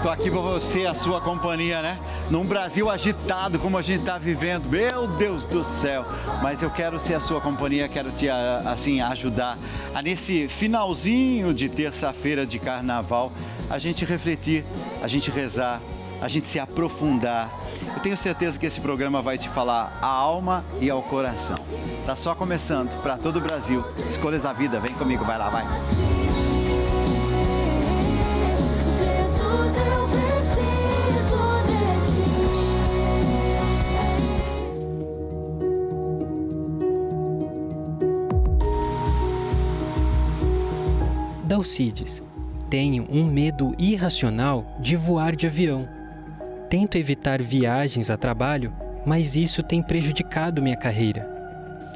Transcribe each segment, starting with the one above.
Tô aqui com você, a sua companhia, né? Num Brasil agitado como a gente está vivendo, meu Deus do céu. Mas eu quero ser a sua companhia, quero te, assim, ajudar a nesse finalzinho de terça-feira de carnaval, a gente refletir, a gente rezar, a gente se aprofundar. Eu tenho certeza que esse programa vai te falar à alma e ao coração. Tá só começando para todo o Brasil. Escolhas da vida, vem comigo, vai lá, vai. Dalcides, tenho um medo irracional de voar de avião. Tento evitar viagens a trabalho, mas isso tem prejudicado minha carreira.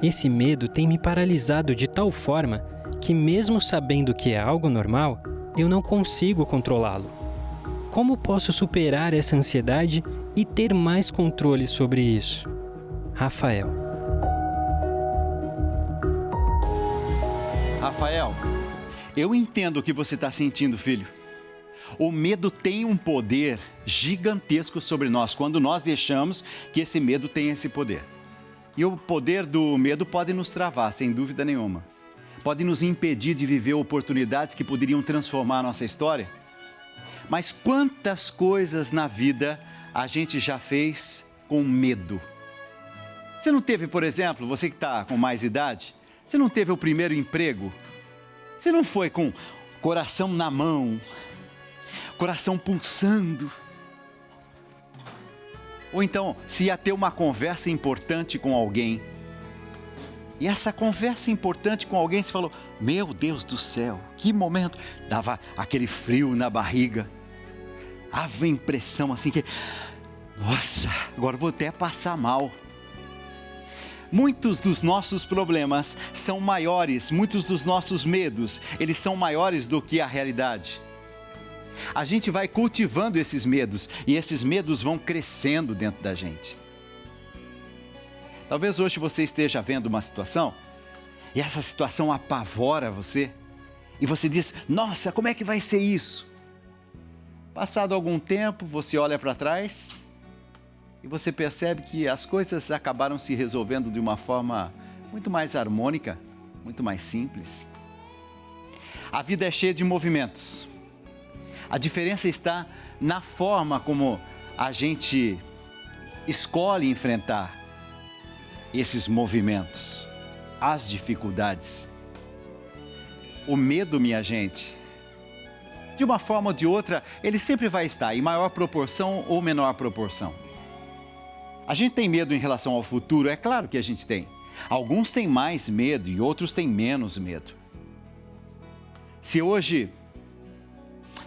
Esse medo tem me paralisado de tal forma que, mesmo sabendo que é algo normal, eu não consigo controlá-lo. Como posso superar essa ansiedade e ter mais controle sobre isso? Rafael. Rafael, eu entendo o que você está sentindo, filho. O medo tem um poder gigantesco sobre nós, quando nós deixamos que esse medo tenha esse poder. E o poder do medo pode nos travar, sem dúvida nenhuma. Pode nos impedir de viver oportunidades que poderiam transformar a nossa história. Mas quantas coisas na vida a gente já fez com medo? Você não teve, por exemplo, você que está com mais idade, você não teve o primeiro emprego? Você não foi com coração na mão, coração pulsando? Ou então, se ia ter uma conversa importante com alguém, e essa conversa importante com alguém, você falou, meu Deus do céu, que momento, dava aquele frio na barriga, dava a impressão assim que, nossa, agora vou até passar mal. Muitos dos nossos problemas são maiores, muitos dos nossos medos, eles são maiores do que a realidade. A gente vai cultivando esses medos e esses medos vão crescendo dentro da gente. Talvez hoje você esteja vendo uma situação e essa situação apavora você e você diz, nossa, como é que vai ser isso? Passado algum tempo, você olha para trás e você percebe que as coisas acabaram se resolvendo de uma forma muito mais harmônica, muito mais simples. A vida é cheia de movimentos. A diferença está na forma como a gente escolhe enfrentar esses movimentos, as dificuldades. O medo, minha gente, de uma forma ou de outra, ele sempre vai estar em maior proporção ou menor proporção. A gente tem medo em relação ao futuro? É claro que a gente tem. Alguns têm mais medo e outros têm menos medo. Se hoje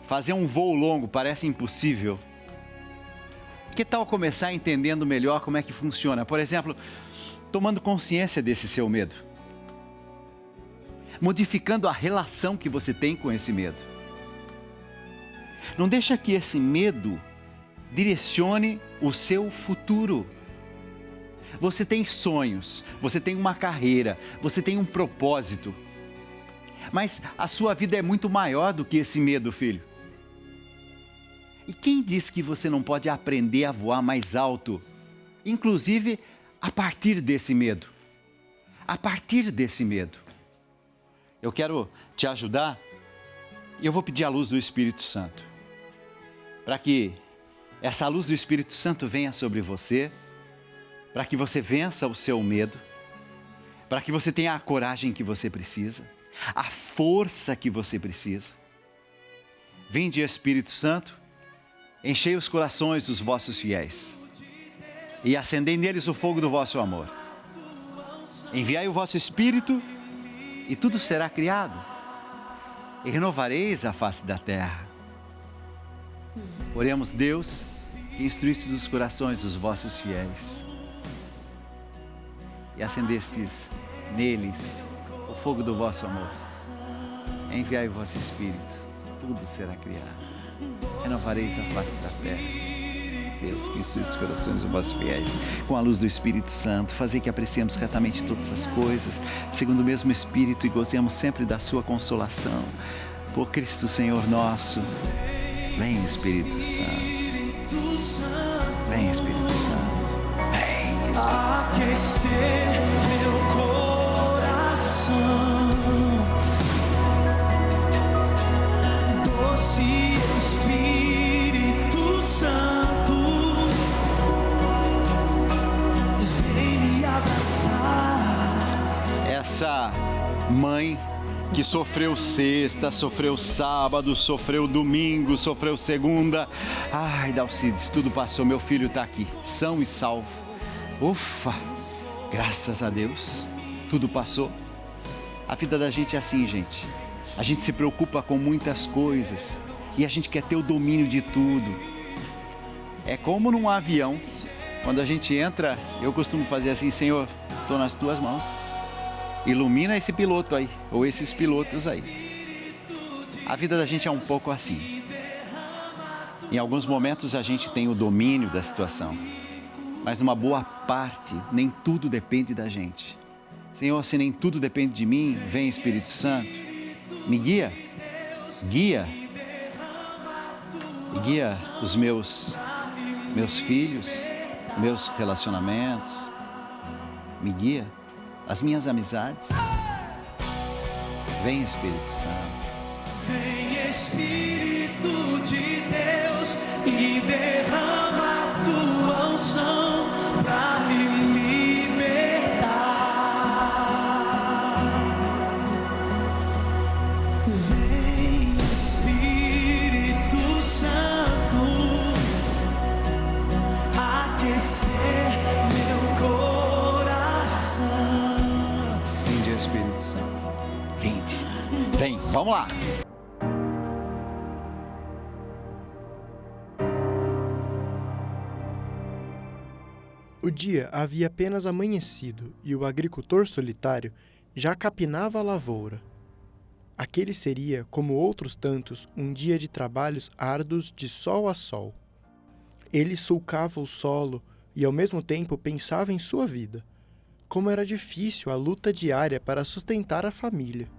fazer um voo longo parece impossível, que tal começar entendendo melhor como é que funciona? Por exemplo, tomando consciência desse seu medo. Modificando a relação que você tem com esse medo. Não deixa que esse medo direcione o seu futuro. Você tem sonhos, você tem uma carreira, você tem um propósito. Mas a sua vida é muito maior do que esse medo, filho. E quem diz que você não pode aprender a voar mais alto? Inclusive, a partir desse medo. A partir desse medo. Eu quero te ajudar e eu vou pedir a luz do Espírito Santo. Para que essa luz do Espírito Santo venha sobre você, para que você vença o seu medo, para que você tenha a coragem que você precisa, a força que você precisa. Vinde, Espírito Santo, enchei os corações dos vossos fiéis e acendei neles o fogo do vosso amor. Enviai o vosso Espírito e tudo será criado, e renovareis a face da terra. Oremos, Deus, que instruístes os corações dos vossos fiéis e acendestes neles o fogo do vosso amor. Enviai o vosso Espírito, tudo será criado. Renovareis a face da terra. Deus, que instrui os corações dos vossos fiéis com a luz do Espírito Santo, fazer que apreciemos retamente todas as coisas, segundo o mesmo Espírito, e gozemos sempre da sua consolação. Por Cristo Senhor nosso. Vem, Espírito Santo. Vem, Espírito Santo. Vem, Espírito Santo. Aquecer meu coração, doce Espírito Santo, vem me abraçar. Essa mãe que sofreu sexta, sofreu sábado, sofreu domingo, sofreu segunda. Ai, Dalcides, tudo passou, meu filho está aqui, são e salvo. Ufa, graças a Deus, tudo passou. A vida da gente é assim, gente. A gente se preocupa com muitas coisas e a gente quer ter o domínio de tudo. É como num avião, quando a gente entra, eu costumo fazer assim: Senhor, estou nas tuas mãos. Ilumina esse piloto aí, ou esses pilotos aí. A vida da gente é um pouco assim. Em alguns momentos a gente tem o domínio da situação, mas numa boa parte, nem tudo depende da gente. Senhor, se nem tudo depende de mim, vem Espírito Santo, me guia, guia os meus filhos, meus relacionamentos, me guia as minhas amizades. Vem, Espírito Santo. Vem, Espírito de Deus, e derrama a tua unção pra me libertar. Vem, Espírito Santo, aquecer meu coração. Vinde, Espírito Santo. Vinde. Vem, vamos lá. O dia havia apenas amanhecido e o agricultor solitário já capinava a lavoura. Aquele seria, como outros tantos, um dia de trabalhos árduos de sol a sol. Ele sulcava o solo e, ao mesmo tempo, pensava em sua vida. Como era difícil a luta diária para sustentar a família.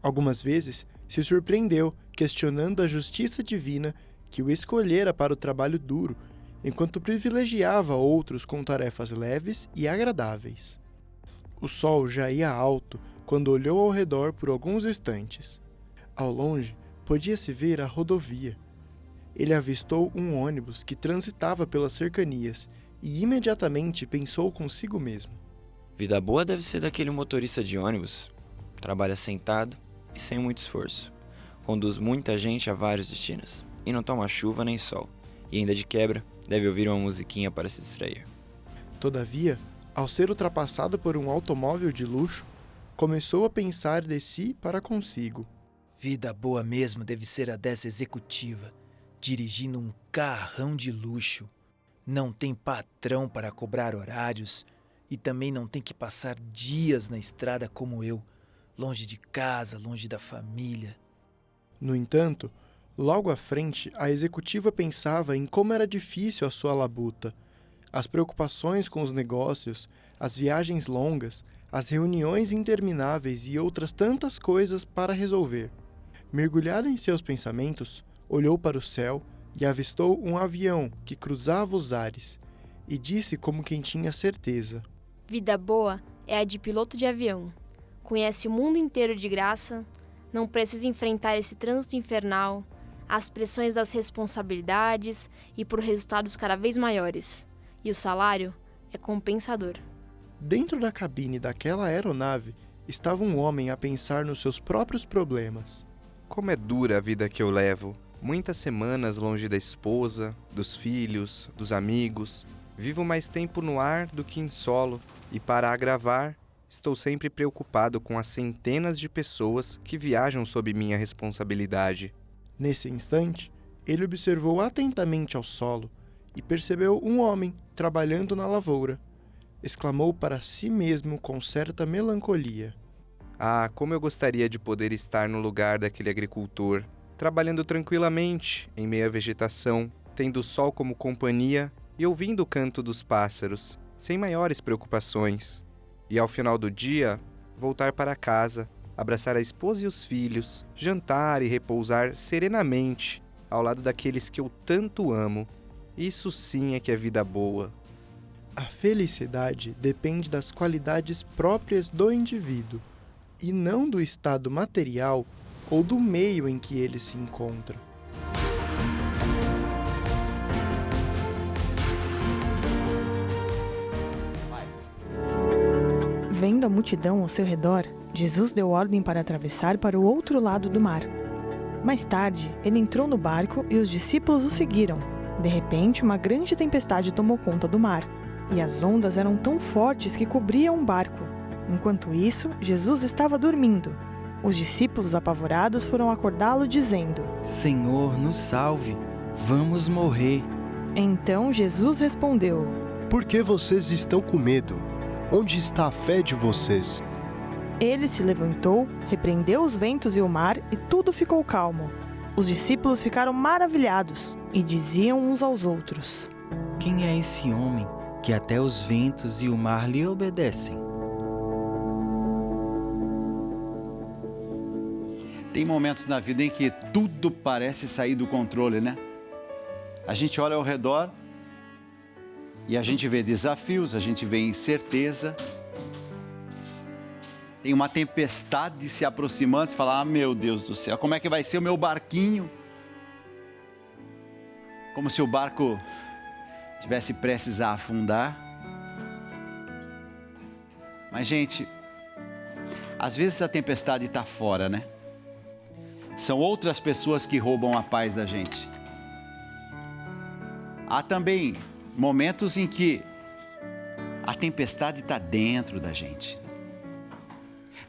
Algumas vezes se surpreendeu, questionando a justiça divina que o escolhera para o trabalho duro, enquanto privilegiava outros com tarefas leves e agradáveis. O sol já ia alto quando olhou ao redor por alguns instantes. Ao longe, podia-se ver a rodovia. Ele avistou um ônibus que transitava pelas cercanias e imediatamente pensou consigo mesmo. Vida boa deve ser daquele motorista de ônibus. Trabalha sentado e sem muito esforço. Conduz muita gente a vários destinos e não toma chuva nem sol. E ainda de quebra, deve ouvir uma musiquinha para se distrair. Todavia, ao ser ultrapassado por um automóvel de luxo, começou a pensar de si para consigo. Vida boa mesmo deve ser a dessa executiva, dirigindo um carrão de luxo. Não tem patrão para cobrar horários e também não tem que passar dias na estrada como eu, longe de casa, longe da família. No entanto, logo à frente, a executiva pensava em como era difícil a sua labuta, as preocupações com os negócios, as viagens longas, as reuniões intermináveis e outras tantas coisas para resolver. Mergulhada em seus pensamentos, olhou para o céu e avistou um avião que cruzava os ares, e disse como quem tinha certeza. Vida boa é a de piloto de avião. Conhece o mundo inteiro de graça, não precisa enfrentar esse trânsito infernal, as pressões das responsabilidades e por resultados cada vez maiores. E o salário é compensador. Dentro da cabine daquela aeronave estava um homem a pensar nos seus próprios problemas. Como é dura a vida que eu levo. Muitas semanas longe da esposa, dos filhos, dos amigos. Vivo mais tempo no ar do que em solo. E para agravar, estou sempre preocupado com as centenas de pessoas que viajam sob minha responsabilidade. Nesse instante, ele observou atentamente ao solo e percebeu um homem trabalhando na lavoura. Exclamou para si mesmo com certa melancolia. Ah, como eu gostaria de poder estar no lugar daquele agricultor, trabalhando tranquilamente, em meio à vegetação, tendo o sol como companhia e ouvindo o canto dos pássaros, sem maiores preocupações. E ao final do dia, voltar para casa, abraçar a esposa e os filhos, jantar e repousar serenamente, ao lado daqueles que eu tanto amo. Isso sim é que é vida boa. A felicidade depende das qualidades próprias do indivíduo e não do estado material ou do meio em que ele se encontra. Vendo a multidão ao seu redor, Jesus deu ordem para atravessar para o outro lado do mar. Mais tarde, ele entrou no barco e os discípulos o seguiram. De repente, uma grande tempestade tomou conta do mar, e as ondas eram tão fortes que cobriam o barco. Enquanto isso, Jesus estava dormindo. Os discípulos apavorados foram acordá-lo dizendo: Senhor, nos salve, vamos morrer. Então Jesus respondeu: Por que vocês estão com medo? Onde está a fé de vocês? Ele se levantou, repreendeu os ventos e o mar, e tudo ficou calmo. Os discípulos ficaram maravilhados e diziam uns aos outros: Quem é esse homem que até os ventos e o mar lhe obedecem? Tem momentos na vida em que tudo parece sair do controle, né? A gente olha ao redor e a gente vê desafios, a gente vê incerteza. Tem uma tempestade se aproximando e fala: ah, meu Deus do céu, como é que vai ser o meu barquinho? Como se o barco tivesse prestes a afundar. Mas, gente, às vezes a tempestade está fora, né? São outras pessoas que roubam a paz da gente. Há também momentos em que a tempestade está dentro da gente.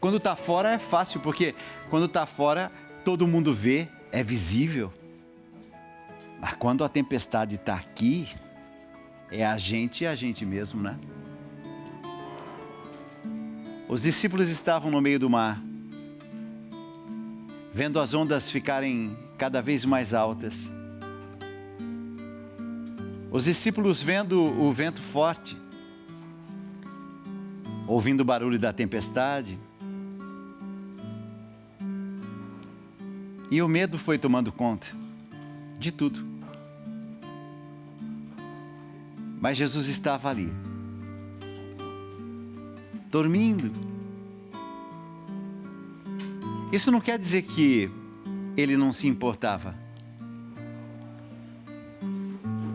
Quando está fora é fácil, porque quando está fora todo mundo vê, é visível. Mas quando a tempestade está aqui, é a gente e a gente mesmo, né? Os discípulos estavam no meio do mar, vendo as ondas ficarem cada vez mais altas. Os discípulos vendo o vento forte, ouvindo o barulho da tempestade. E o medo foi tomando conta de tudo. Mas Jesus estava ali, dormindo. Isso não quer dizer que ele não se importava.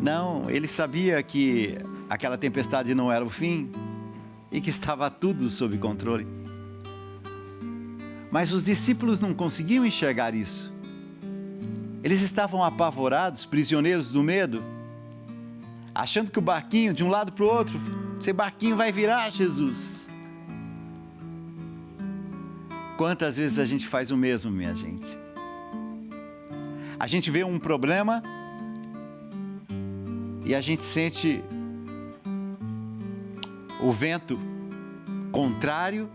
Não, ele sabia que aquela tempestade não era o fim e que estava tudo sob controle. Mas os discípulos não conseguiam enxergar isso. Eles estavam apavorados, prisioneiros do medo, achando que o barquinho, de um lado para o outro, esse barquinho vai virar, Jesus. Quantas vezes a gente faz o mesmo, minha gente? A gente vê um problema e a gente sente o vento contrário.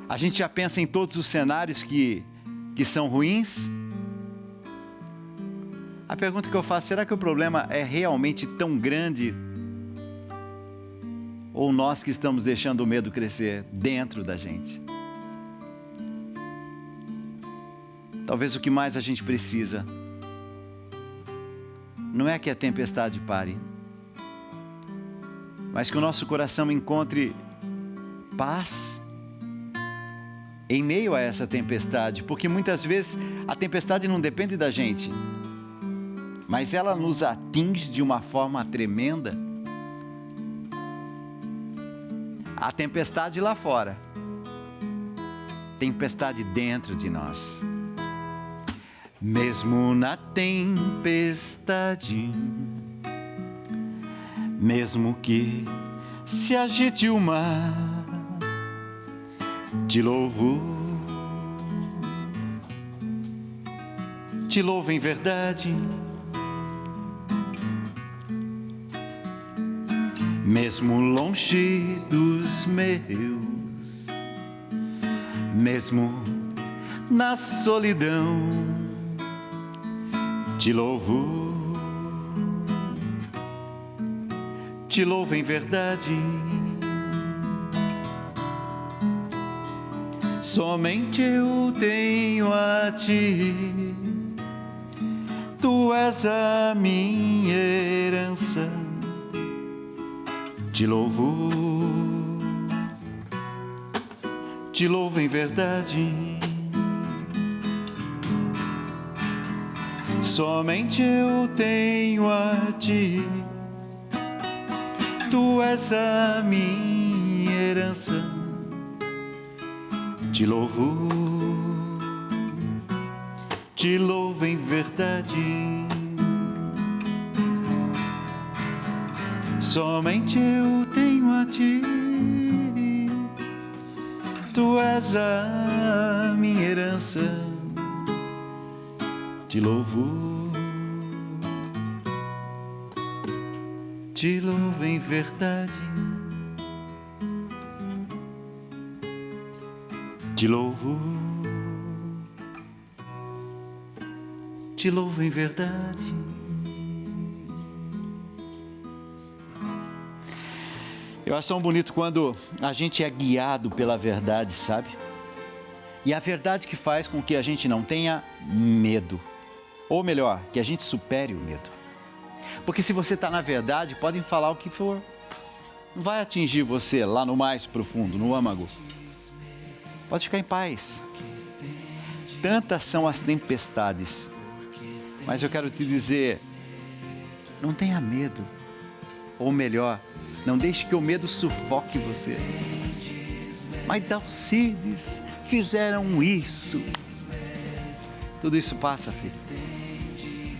A gente já pensa em todos os cenários que são ruins. A pergunta que eu faço: será que o problema é realmente tão grande? Ou nós que estamos deixando o medo crescer dentro da gente? Talvez o que mais a gente precisa não é que a tempestade pare, mas que o nosso coração encontre paz em meio a essa tempestade, porque muitas vezes a tempestade não depende da gente, mas ela nos atinge de uma forma tremenda. A tempestade lá fora, tempestade dentro de nós. Mesmo na tempestade, mesmo que se agite o mar, te louvo em verdade. Mesmo longe dos meus, mesmo na solidão, te louvo em verdade. Somente eu tenho a ti Tu és a minha herança, te louvo em verdade. Somente eu tenho a ti. Tu és a minha herança, te louvo em verdade. Somente eu tenho a ti. Tu és a minha herança, te louvo em verdade. Te louvo em verdade. Eu acho tão bonito quando a gente é guiado pela verdade, sabe? E a verdade que faz com que a gente não tenha medo. Ou melhor, que a gente supere o medo. Porque se você está na verdade, podem falar o que for. Não vai atingir você lá no mais profundo, no âmago. Pode ficar em paz. Tantas são as tempestades. Mas eu quero te dizer, não tenha medo. Ou melhor, não deixe que o medo sufoque você. Mas Dalcides fizeram isso. Tudo isso passa, filho.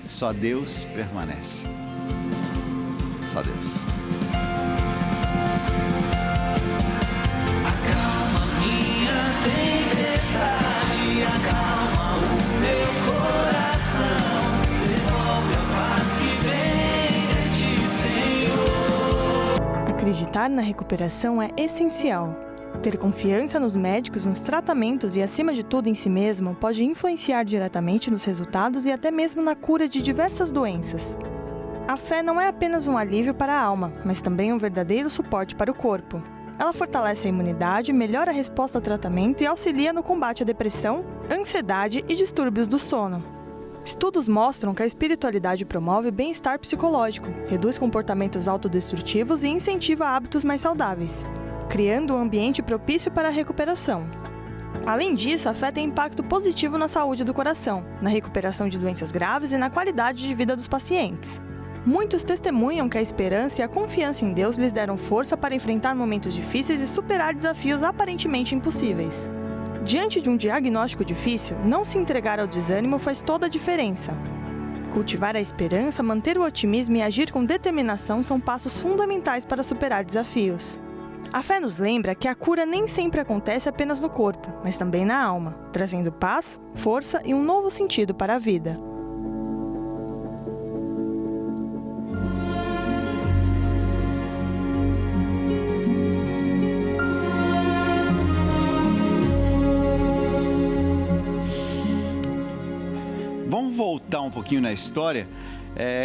Só Deus permanece. Só Deus. Acalma minha tempestade, acalma o meu coração, devolve a paz que vem de ti, Senhor. Acreditar na recuperação é essencial. Ter confiança nos médicos, nos tratamentos e, acima de tudo, em si mesmo, pode influenciar diretamente nos resultados e até mesmo na cura de diversas doenças. A fé não é apenas um alívio para a alma, mas também um verdadeiro suporte para o corpo. Ela fortalece a imunidade, melhora a resposta ao tratamento e auxilia no combate à depressão, ansiedade e distúrbios do sono. Estudos mostram que a espiritualidade promove bem-estar psicológico, reduz comportamentos autodestrutivos e incentiva hábitos mais saudáveis, criando um ambiente propício para a recuperação. Além disso, a fé tem impacto positivo na saúde do coração, na recuperação de doenças graves e na qualidade de vida dos pacientes. Muitos testemunham que a esperança e a confiança em Deus lhes deram força para enfrentar momentos difíceis e superar desafios aparentemente impossíveis. Diante de um diagnóstico difícil, não se entregar ao desânimo faz toda a diferença. Cultivar a esperança, manter o otimismo e agir com determinação são passos fundamentais para superar desafios. A fé nos lembra que a cura nem sempre acontece apenas no corpo, mas também na alma, trazendo paz, força e um novo sentido para a vida. Vamos voltar um pouquinho na história,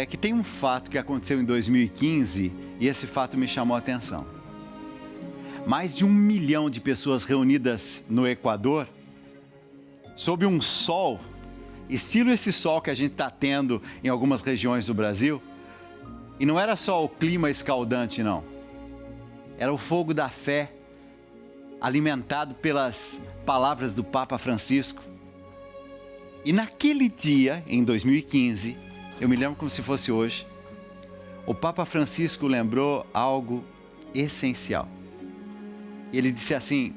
que tem um fato que aconteceu em 2015 e esse fato me chamou a atenção. Mais de 1 milhão de pessoas reunidas no Equador, sob um sol, estilo esse sol que a gente está tendo em algumas regiões do Brasil. E não era só o clima escaldante, não. Era o fogo da fé, alimentado pelas palavras do Papa Francisco. E naquele dia, em 2015, eu me lembro como se fosse hoje, o Papa Francisco lembrou algo essencial. Ele disse assim: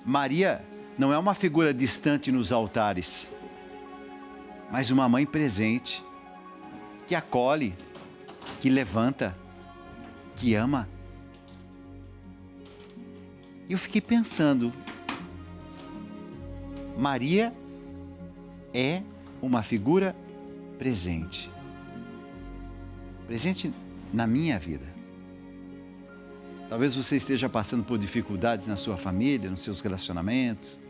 Maria não é uma figura distante nos altares, mas uma mãe presente, que acolhe, que levanta, que ama. E eu fiquei pensando, Maria é uma figura presente. Presente na minha vida. Talvez você esteja passando por dificuldades na sua família, nos seus relacionamentos,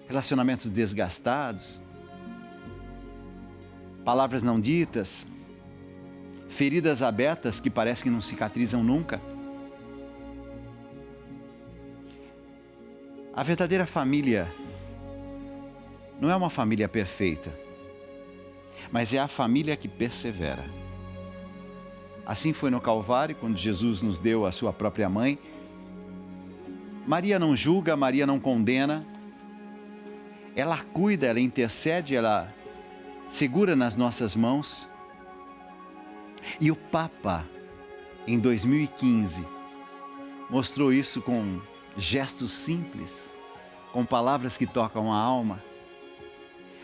relacionamentos desgastados, palavras não ditas, feridas abertas que parecem que não cicatrizam nunca. A verdadeira família não é uma família perfeita. mas é a família que persevera. Assim foi no Calvário, quando Jesus nos deu a sua própria mãe. Maria não julga, Maria não condena. Ela cuida, ela intercede, ela segura nas nossas mãos. E o Papa, em 2015, mostrou isso com gestos simples, com palavras que tocam a alma.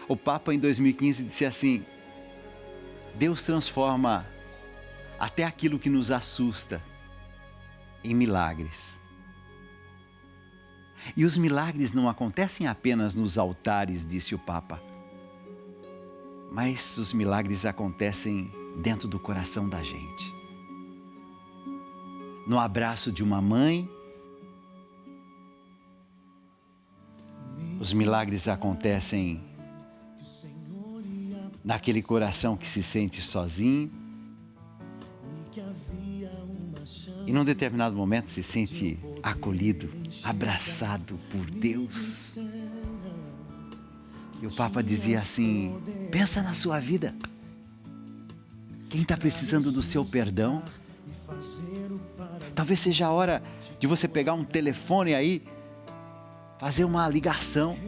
O Papa, em 2015, disse assim: Deus transforma até aquilo que nos assusta em milagres. E os milagres não acontecem apenas nos altares, disse o Papa, mas os milagres acontecem dentro do coração da gente. No abraço de uma mãe, os milagres acontecem naquele coração que se sente sozinho e num determinado momento se sente acolhido, abraçado por Deus. E o Papa dizia assim: pensa na sua vida. Quem está precisando do seu perdão? Talvez seja a hora de você pegar um telefone aí, fazer uma ligação,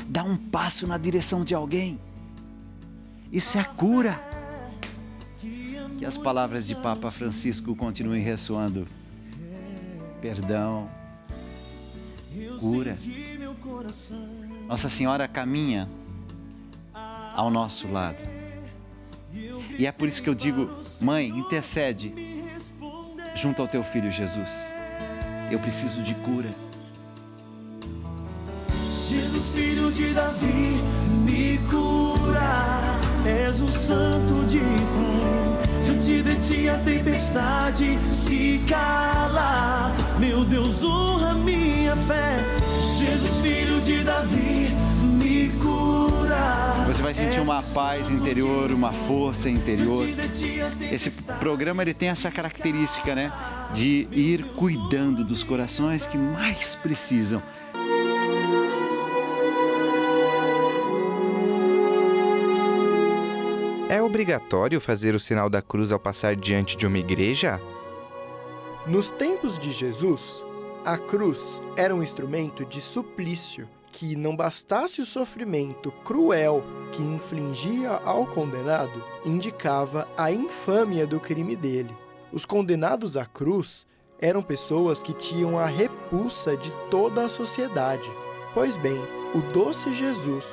dar um passo na direção de alguém. Isso é cura. Que as palavras de Papa Francisco continuem ressoando. Perdão, cura. Nossa Senhora caminha ao nosso lado. E é por isso que eu digo: mãe, intercede junto ao teu filho Jesus. Eu preciso de cura. Jesus, filho de Davi, me cura. És o santo de Israel. Diante de ti a tempestade se cala. Meu Deus, honra minha fé. Jesus, filho de Davi, me cura. Você vai sentir uma paz interior, uma força interior. Esse programa ele tem essa característica, né? De ir cuidando dos corações que mais precisam. É obrigatório fazer o sinal da cruz ao passar diante de uma igreja? Nos tempos de Jesus, a cruz era um instrumento de suplício que, não bastasse o sofrimento cruel que infligia ao condenado, indicava a infâmia do crime dele. Os condenados à cruz eram pessoas que tinham a repulsa de toda a sociedade. Pois bem, o doce Jesus,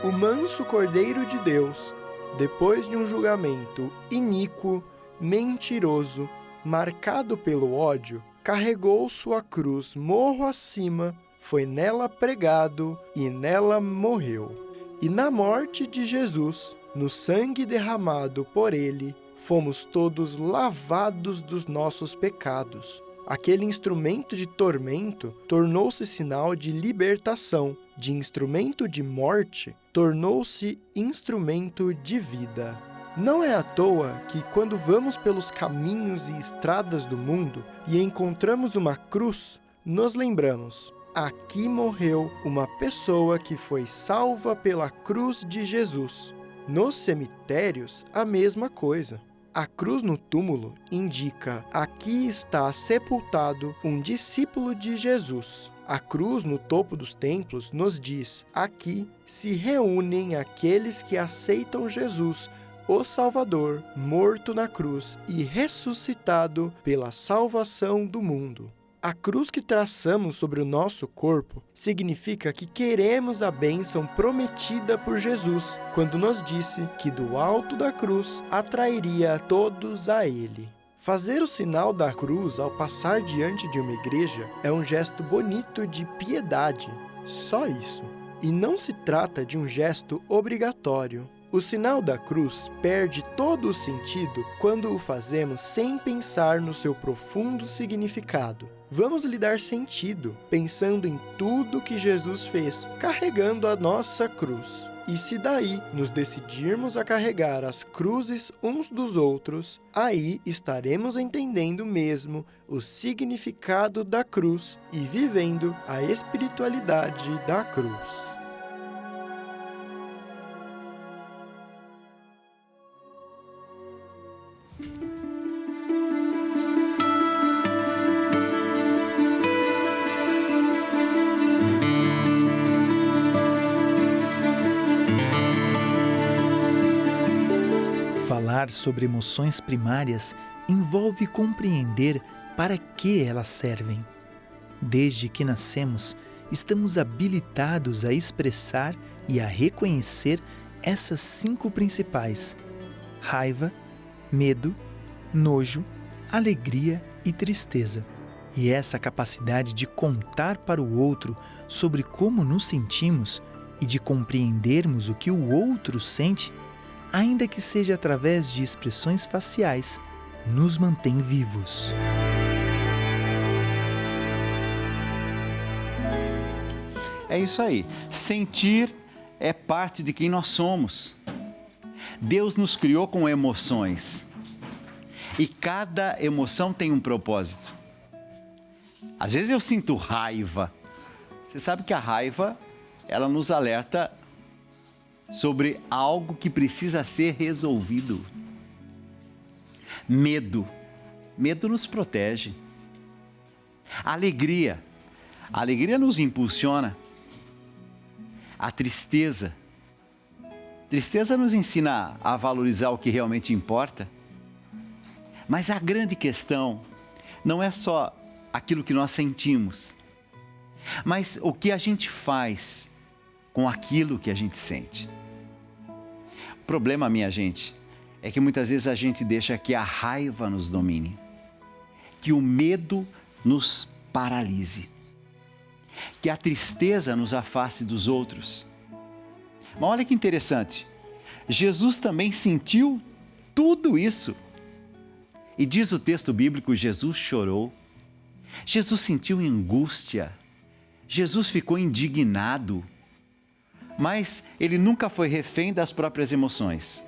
o manso Cordeiro de Deus, depois de um julgamento iníquo, mentiroso, marcado pelo ódio, carregou sua cruz morro acima, foi nela pregado e nela morreu. E na morte de Jesus, no sangue derramado por ele, fomos todos lavados dos nossos pecados. Aquele instrumento de tormento tornou-se sinal de libertação, de instrumento de morte tornou-se instrumento de vida. Não é à toa que, quando vamos pelos caminhos e estradas do mundo e encontramos uma cruz, nos lembramos: aqui morreu uma pessoa que foi salva pela cruz de Jesus. Nos cemitérios, a mesma coisa. A cruz no túmulo indica: aqui está sepultado um discípulo de Jesus. A cruz no topo dos templos nos diz: aqui se reúnem aqueles que aceitam Jesus, o Salvador, morto na cruz e ressuscitado pela salvação do mundo. A cruz que traçamos sobre o nosso corpo significa que queremos a bênção prometida por Jesus, quando nos disse que do alto da cruz atrairia todos a Ele. Fazer o sinal da cruz ao passar diante de uma igreja é um gesto bonito de piedade, só isso. E não se trata de um gesto obrigatório. O sinal da cruz perde todo o sentido quando o fazemos sem pensar no seu profundo significado. Vamos lhe dar sentido, pensando em tudo que Jesus fez, carregando a nossa cruz. E se daí nos decidirmos a carregar as cruzes uns dos outros, aí estaremos entendendo mesmo o significado da cruz e vivendo a espiritualidade da cruz. Falar sobre emoções primárias envolve compreender para que elas servem. Desde que nascemos, estamos habilitados a expressar e a reconhecer essas 5 principais: raiva, medo, nojo, alegria e tristeza. E essa capacidade de contar para o outro sobre como nos sentimos e de compreendermos o que o outro sente, ainda que seja através de expressões faciais, nos mantém vivos. É isso aí. Sentir é parte de quem nós somos. Deus nos criou com emoções. E cada emoção tem um propósito. Às vezes eu sinto raiva. Você sabe que a raiva, ela nos alerta sobre algo que precisa ser resolvido. Medo. Medo nos protege. Alegria. A alegria nos impulsiona. A tristeza. Tristeza nos ensina a valorizar o que realmente importa. Mas a grande questão não é só aquilo que nós sentimos, mas o que a gente faz com aquilo que a gente sente. O problema, minha gente, é que muitas vezes a gente deixa que a raiva nos domine, que o medo nos paralise, que a tristeza nos afaste dos outros. Mas olha que interessante, Jesus também sentiu tudo isso. E diz o texto bíblico, Jesus chorou, Jesus sentiu angústia, Jesus ficou indignado, mas ele nunca foi refém das próprias emoções.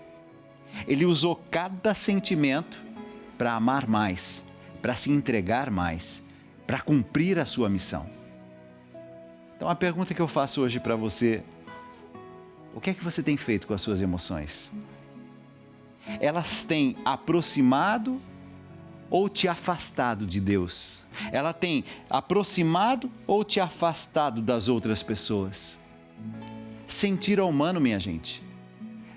Ele usou cada sentimento para amar mais, para se entregar mais, para cumprir a sua missão. Então a pergunta que eu faço hoje para você: o que é que você tem feito com as suas emoções? Elas têm aproximado ou te afastado de Deus? Ela tem aproximado ou te afastado das outras pessoas? Sentir é humano, minha gente.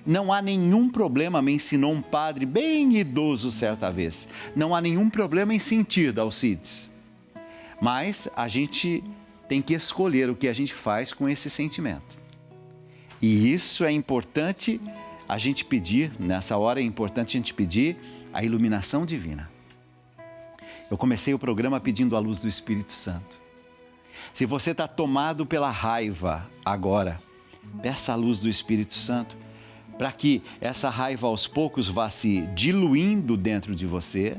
Não há nenhum problema, me ensinou um padre bem idoso certa vez. Não há nenhum problema em sentir, Dalcides. Mas a gente tem que escolher o que a gente faz com esse sentimento. E isso é importante a gente pedir, nessa hora é importante a gente pedir a iluminação divina. Eu comecei o programa pedindo a luz do Espírito Santo. Se você está tomado pela raiva agora, peça a luz do Espírito Santo para que essa raiva aos poucos vá se diluindo dentro de você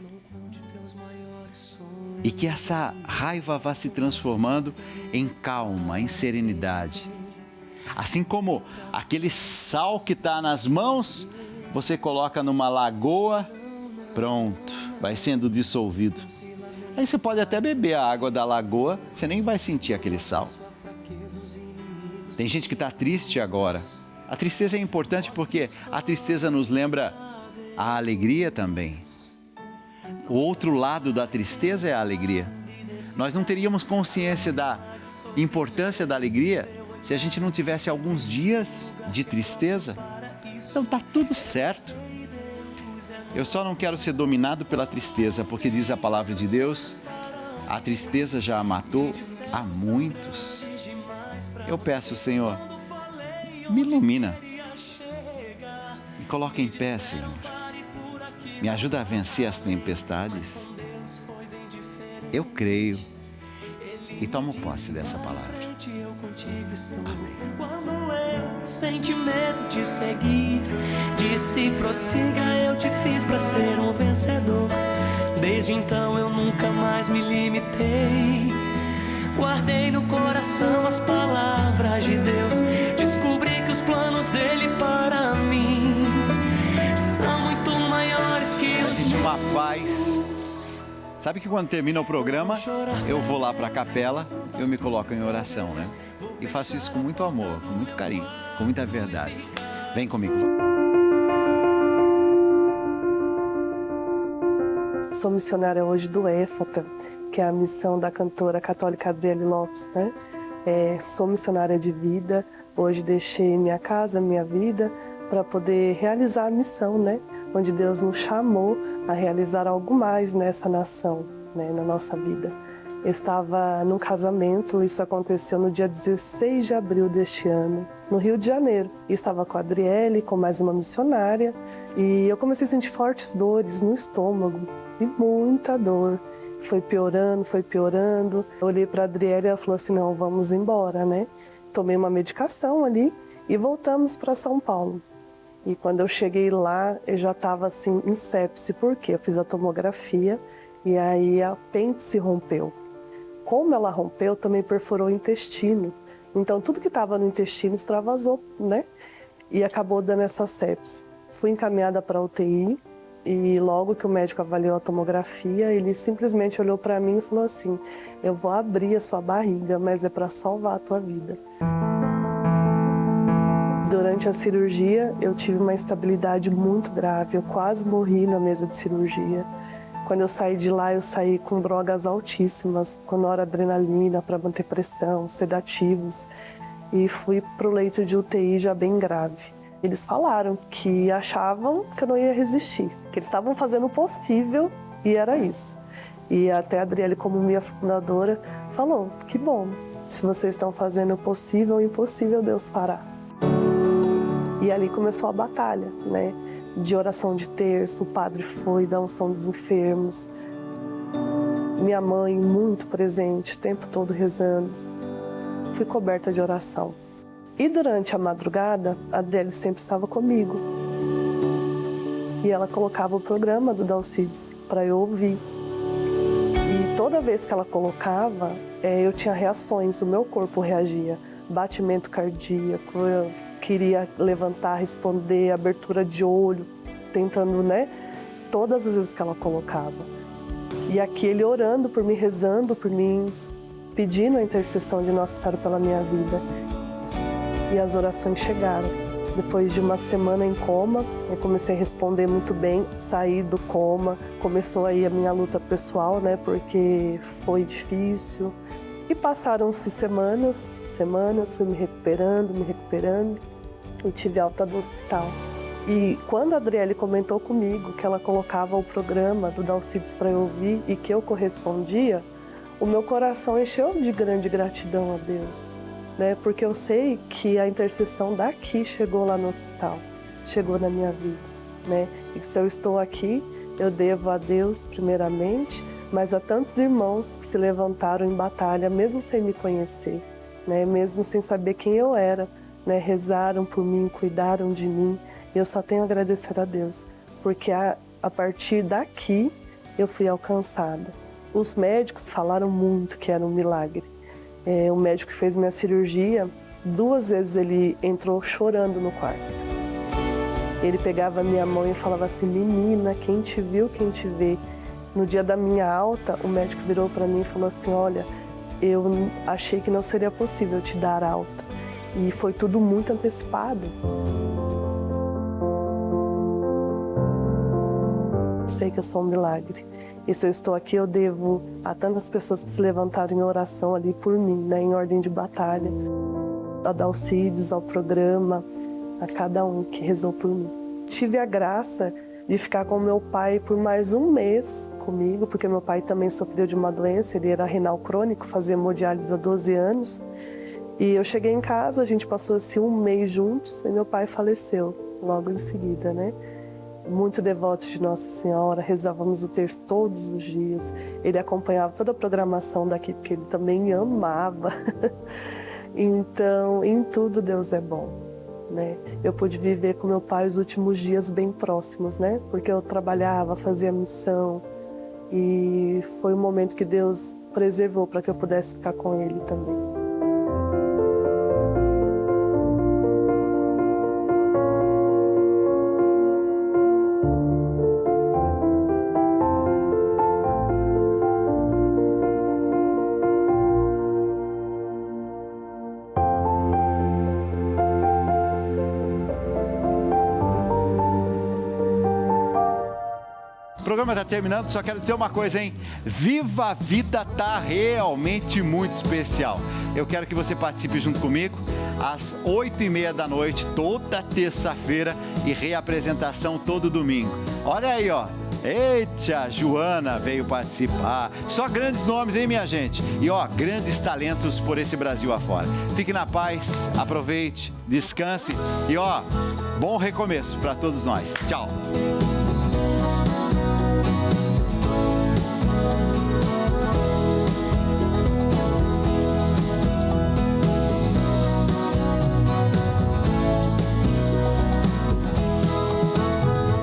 e que essa raiva vá se transformando em calma, em serenidade. Assim como aquele sal que está nas mãos, você coloca numa lagoa, pronto, vai sendo dissolvido. Aí você pode até beber a água da lagoa, você nem vai sentir aquele sal. Tem gente que está triste agora. A tristeza é importante porque a tristeza nos lembra a alegria também. O outro lado da tristeza é a alegria. Nós não teríamos consciência da importância da alegria se a gente não tivesse alguns dias de tristeza. Então está tudo certo. Eu só não quero ser dominado pela tristeza, porque diz a palavra de Deus, a tristeza já matou a muitos. Eu peço, Senhor, me ilumina, me coloca em pé, Senhor. Me ajuda a vencer as tempestades. Eu creio e tomo posse dessa palavra. Amém. Quando eu senti medo de seguir, disse prossiga, eu te fiz pra ser um vencedor. Desde então eu nunca mais me limitei. Guardei no coração as palavras de Deus. Descobri que os planos dele para mim são muito maiores que os meus. Uma paz. Sabe que quando termina o programa, eu vou lá para a capela, eu me coloco em oração, né? E faço isso com muito amor, com muito carinho, com muita verdade. Vem comigo. Sou missionária hoje do Éfata, que é a missão da cantora católica Adriele Lopes, né? Sou missionária de vida. Hoje deixei minha casa, minha vida, para poder realizar a missão, né? onde Deus nos chamou a realizar algo mais nessa nação, né, na nossa vida. Eu estava num casamento, isso aconteceu no dia 16 de abril deste ano, no Rio de Janeiro. E estava com a Adriele, com mais uma missionária, e eu comecei a sentir fortes dores no estômago, e muita dor. Foi piorando, foi piorando. Eu olhei para a Adriele e ela falou assim, não, vamos embora, né? Tomei uma medicação ali e voltamos para São Paulo. E quando eu cheguei lá, eu já estava assim, em sepse, porque eu fiz a tomografia e aí a apêndice rompeu. Como ela rompeu, também perfurou o intestino. Então, tudo que estava no intestino extravasou, né? E acabou dando essa sepse. Fui encaminhada para a UTI e logo que o médico avaliou a tomografia, ele simplesmente olhou para mim e falou assim, eu vou abrir a sua barriga, mas é para salvar a tua vida. Durante a cirurgia, eu tive uma instabilidade muito grave. Eu quase morri na mesa de cirurgia. Quando eu saí de lá, eu saí com drogas altíssimas, com noradrenalina para manter pressão, sedativos. E fui para o leito de UTI já bem grave. Eles falaram que achavam que eu não ia resistir, que eles estavam fazendo o possível e era isso. E até a Adriele, como minha fundadora, falou, que bom, se vocês estão fazendo o possível, o impossível Deus fará. E ali começou a batalha, né? De oração de terço, o padre foi da unção dos enfermos. Minha mãe muito presente, o tempo todo rezando. Fui coberta de oração. E durante a madrugada, a Adriele sempre estava comigo. E ela colocava o programa do Dalcides para eu ouvir. E toda vez que ela colocava, eu tinha reações, o meu corpo reagia. Batimento cardíaco, eu queria levantar, responder, abertura de olho, tentando, né? Todas as vezes que ela colocava. E aqui ele orando por mim, rezando por mim, pedindo a intercessão de Nossa Senhora pela minha vida. E as orações chegaram. Depois de uma semana em coma, eu comecei a responder muito bem, saí do coma. Começou aí a minha luta pessoal, né? Porque foi difícil. E passaram-se semanas, fui me recuperando e tive alta do hospital. E quando a Adriele comentou comigo que ela colocava o programa do Dalcides para eu ouvir e que eu correspondia, o meu coração encheu de grande gratidão a Deus, né? Porque eu sei que a intercessão daqui chegou lá no hospital, chegou na minha vida, né? E que se eu estou aqui, eu devo a Deus primeiramente, mas a tantos irmãos que se levantaram em batalha, mesmo sem me conhecer, né? Mesmo sem saber quem eu era, né? Rezaram por mim, cuidaram de mim. E eu só tenho a agradecer a Deus, porque a partir daqui eu fui alcançada. Os médicos falaram muito que era um milagre. O médico que fez minha cirurgia, 2 vezes ele entrou chorando no quarto. Ele pegava a minha mão e falava assim, menina, quem te viu, quem te vê. No dia da minha alta, o médico virou para mim e falou assim, olha, eu achei que não seria possível te dar alta. E foi tudo muito antecipado. Sei que eu sou um milagre. E se eu estou aqui, eu devo a tantas pessoas que se levantaram em oração ali por mim, né, em ordem de batalha. A Dalcides, ao programa, a cada um que rezou por mim. Tive a graça de ficar com meu pai por mais 1 mês comigo, porque meu pai também sofreu de uma doença, ele era renal crônico, fazia hemodiálise há 12 anos. E eu cheguei em casa, a gente passou assim 1 mês juntos e meu pai faleceu logo em seguida, né? Muito devoto de Nossa Senhora, rezávamos o terço todos os dias. Ele acompanhava toda a programação daqui, porque ele também amava. Então, em tudo Deus é bom, né? Eu pude viver com meu pai os últimos dias bem próximos, né? Porque eu trabalhava, fazia missão e foi um momento que Deus preservou para que eu pudesse ficar com ele também. O programa está terminando, só quero dizer uma coisa, hein? Viva a Vida tá realmente muito especial. eu quero que você participe junto comigo às 8h30 da noite, toda terça-feira, e reapresentação todo domingo. Olha aí, ó. Eita, Joana veio participar. Só grandes nomes, hein, minha gente? E ó, grandes talentos por esse Brasil afora. Fique na paz, aproveite, descanse e ó, bom recomeço para todos nós. Tchau.